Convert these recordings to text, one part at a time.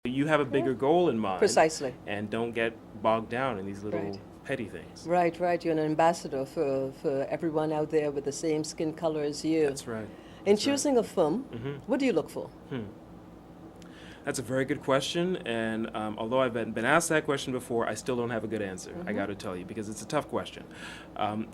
You have a bigger goal in mind. Precisely. And don't get bogged down in these little Right. petty things. Right, right. You're an ambassador for everyone out there with the same skin color as you. That's right. In That's choosing a film, Mhm. what do you look for? That's a very good question, and although I've been asked that question before, I still don't have a good answer, I got to tell you, because it's a tough question.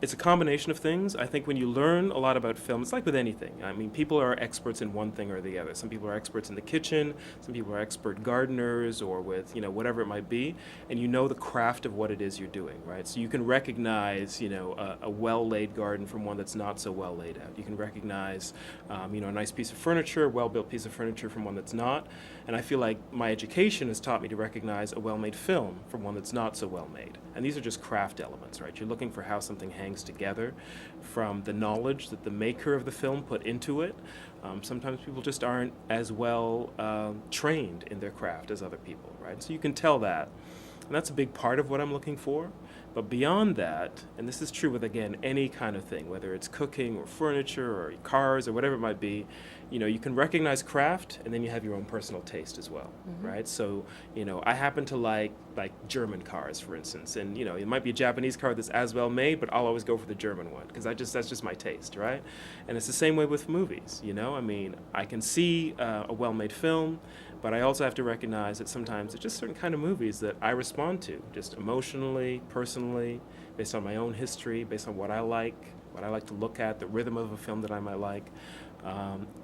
It's a combination of things. I think when you learn a lot about film, it's like with anything. I mean, people are experts in one thing or the other. Some people are experts in the kitchen, some people are expert gardeners, or with, whatever it might be, and you know the craft of what it is you're doing, right? So you can recognize, a well-laid garden from one that's not so well laid out. You can recognize, a nice piece of furniture, a well-built piece of furniture from one that's not. And I feel like my education has taught me to recognize a well-made film from one that's not so well-made. And these are just craft elements, right? You're looking for how something hangs together from the knowledge that the maker of the film put into it. Sometimes people just aren't as well trained in their craft as other people, right? So you can tell that. And that's a big part of what I'm looking for. But beyond that, and this is true with, again, any kind of thing, whether it's cooking or furniture or cars or whatever it might be, you can recognize craft and then you have your own personal taste as well, right? So, I happen to like German cars, for instance, and, it might be a Japanese car that's as well made, but I'll always go for the German one because that's just my taste, right? And it's the same way with movies, I mean, I can see a well-made film, but I also have to recognize that sometimes it's just certain kind of movies that I respond to, just emotionally, personally, based on my own history, based on what I like to look at, the rhythm of a film that I might like.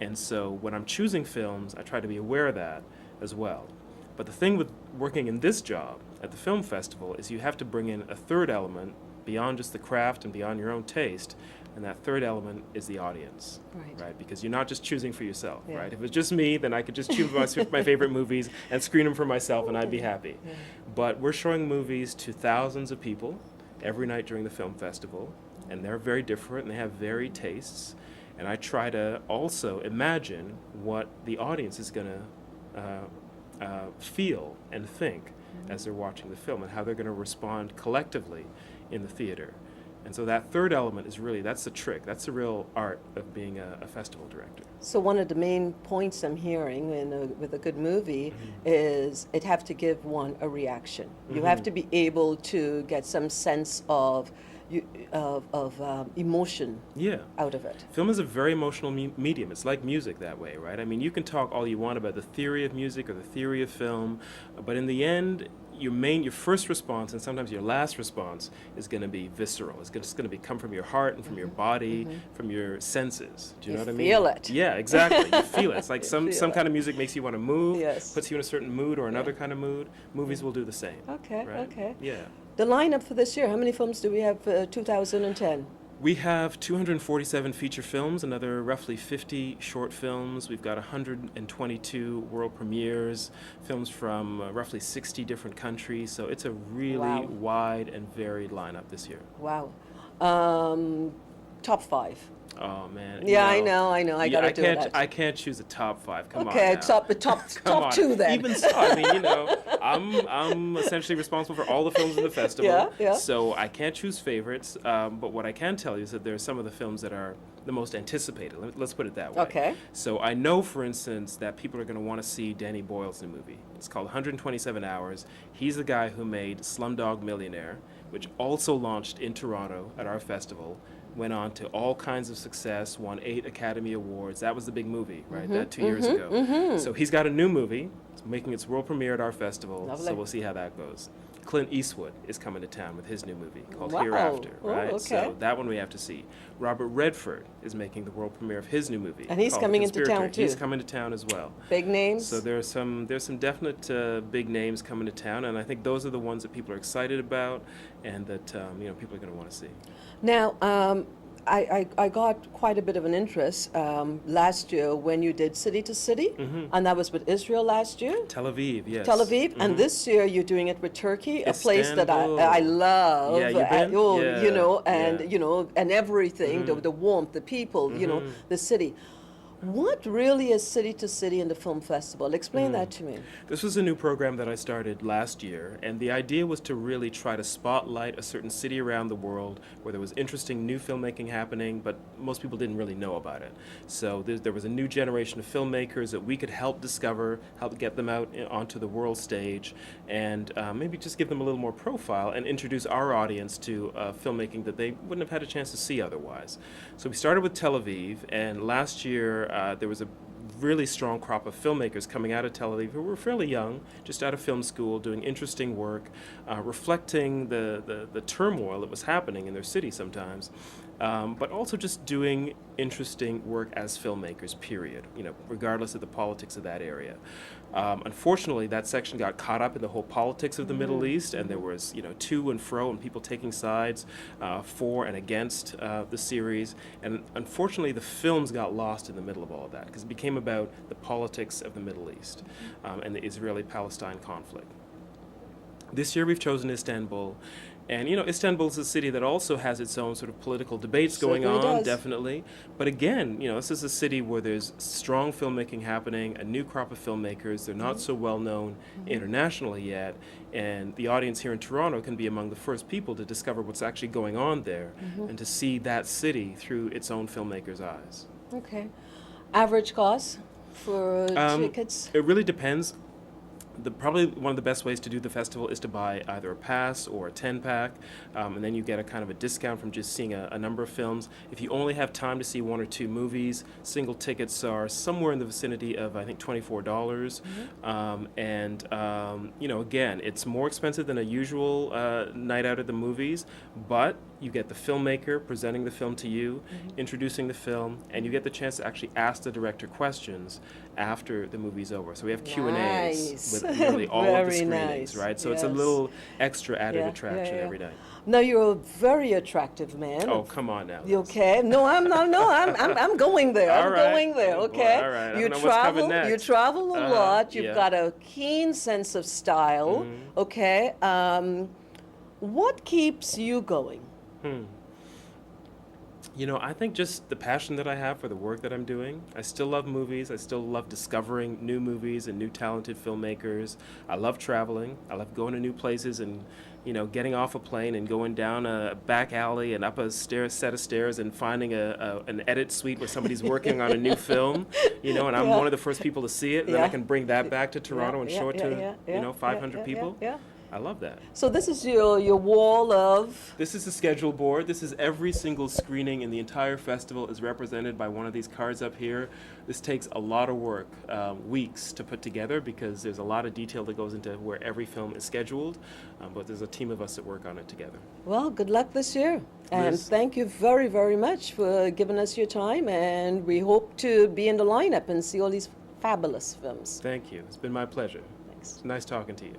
And so when I'm choosing films, I try to be aware of that as well. But the thing with working in this job at the film festival is you have to bring in a third element beyond just the craft and beyond your own taste. And that third element is the audience, right? Because you're not just choosing for yourself, right? If it was just me, then I could just choose my favorite movies and screen them for myself and I'd be happy. Yeah. But we're showing movies to thousands of people every night during the film festival, and they're very different and they have varied tastes. And I try to also imagine what the audience is going to feel and think as they're watching the film and how they're going to respond collectively in the theater. And so that third element is really, that's the trick. That's the real art of being a festival director. So one of the main points I'm hearing with a good movie is it have to give one a reaction. You have to be able to get some sense of emotion out of it. Film is a very emotional medium. It's like music that way, right? I mean, you can talk all you want about the theory of music or the theory of film, but in the end, your first response and sometimes your last response is going to be visceral. It's going to come from your heart and from your body, from your senses. Do you know what I mean? You feel it. Yeah, exactly. You feel it. It's like some kind of music makes you want to move, puts you in a certain mood or another kind of mood. Movies will do the same. Okay, right? okay. Yeah. The lineup for this year, how many films do we have for 2010? We have 247 feature films, another roughly 50 short films. We've got 122 world premieres, films from roughly 60 different countries. So it's a really wide and varied lineup this year. Wow. Top 5. Oh man! Yeah, I know. I gotta do that. I can't choose a top 5. Come on. Okay, top top 2 then. Even so, I mean, I'm essentially responsible for all the films in the festival. Yeah. So I can't choose favorites. But what I can tell you is that there are some of the films that are the most anticipated. Let's put it that way. Okay. So I know, for instance, that people are going to want to see Danny Boyle's new movie. It's called 127 Hours. He's the guy who made Slumdog Millionaire, which also launched in Toronto at our festival. Went on to all kinds of success, won 8 Academy Awards. That was the big movie, right? That 2 years ago. So he's got a new movie. It's making its world premiere at our festival. Lovely. So we'll see how that goes. Clint Eastwood is coming to town with his new movie called Hereafter, right? Oh, okay. So that one we have to see. Robert Redford is making the world premiere of his new movie. And he's coming into town too. He's coming to town as well. Big names? So there's some definite big names coming to town, and I think those are the ones that people are excited about and that people are going to want to see. Now, I got quite a bit of an interest last year when you did City to City, and that was with Israel last year. Tel Aviv, yes. Tel Aviv, and this year you're doing it with Turkey, a place that I love. Yeah, you've been? And everything, the warmth, the people, the city. What really is City to City in the Film Festival? Explain that to me. This was a new program that I started last year, and the idea was to really try to spotlight a certain city around the world where there was interesting new filmmaking happening, but most people didn't really know about it. So there was a new generation of filmmakers that we could help discover, help get them out onto the world stage, and maybe just give them a little more profile and introduce our audience to filmmaking that they wouldn't have had a chance to see otherwise. So we started with Tel Aviv, and last year there was a really strong crop of filmmakers coming out of Tel Aviv who were fairly young, just out of film school, doing interesting work, reflecting the turmoil that was happening in their city sometimes, but also just doing interesting work as filmmakers, period, regardless of the politics of that area. Unfortunately, that section got caught up in the whole politics of the Middle East, and there was, to and fro and people taking sides for and against the series. And unfortunately, the films got lost in the middle of all of that because it became about the politics of the Middle East and the Israeli-Palestine conflict. This year, we've chosen Istanbul. And, Istanbul is a city that also has its own sort of political debates going on, does. definitely. But again, this is a city where there's strong filmmaking happening, a new crop of filmmakers. They're not so well known internationally yet. And the audience here in Toronto can be among the first people to discover what's actually going on there and to see that city through its own filmmakers' eyes. Okay. Average cost for tickets? It really depends. Probably one of the best ways to do the festival is to buy either a pass or a 10-pack, and then you get a kind of a discount from just seeing a number of films. If you only have time to see one or two movies, single tickets are somewhere in the vicinity of, I think, $24. Again, it's more expensive than a usual night out at the movies, but you get the filmmaker presenting the film to you, introducing the film, and you get the chance to actually ask the director questions after the movie's over. So we have Q&As with nearly all of the screenings, right? So it's a little extra added attraction every night. Now you're a very attractive man. Oh, come on now. You okay? No, I'm not. No, I'm going there. I'm going there. Okay. All right. You travel. You travel a lot. You've got a keen sense of style. Okay. What keeps you going? I think just the passion that I have for the work that I'm doing. I still love movies. I still love discovering new movies and new talented filmmakers. I love traveling. I love going to new places and, getting off a plane and going down a back alley and up a set of stairs and finding an edit suite where somebody's working on a new film, and I'm one of the first people to see it, and then I can bring that back to Toronto and show it to, 500 people. I love that. So this is your wall of... This is the schedule board. This is every single screening in the entire festival is represented by one of these cards up here. This takes a lot of work, weeks to put together because there's a lot of detail that goes into where every film is scheduled, but there's a team of us that work on it together. Well, good luck this year. And thank you very, very much for giving us your time, and we hope to be in the lineup and see all these fabulous films. Thank you. It's been my pleasure. Thanks. It's nice talking to you.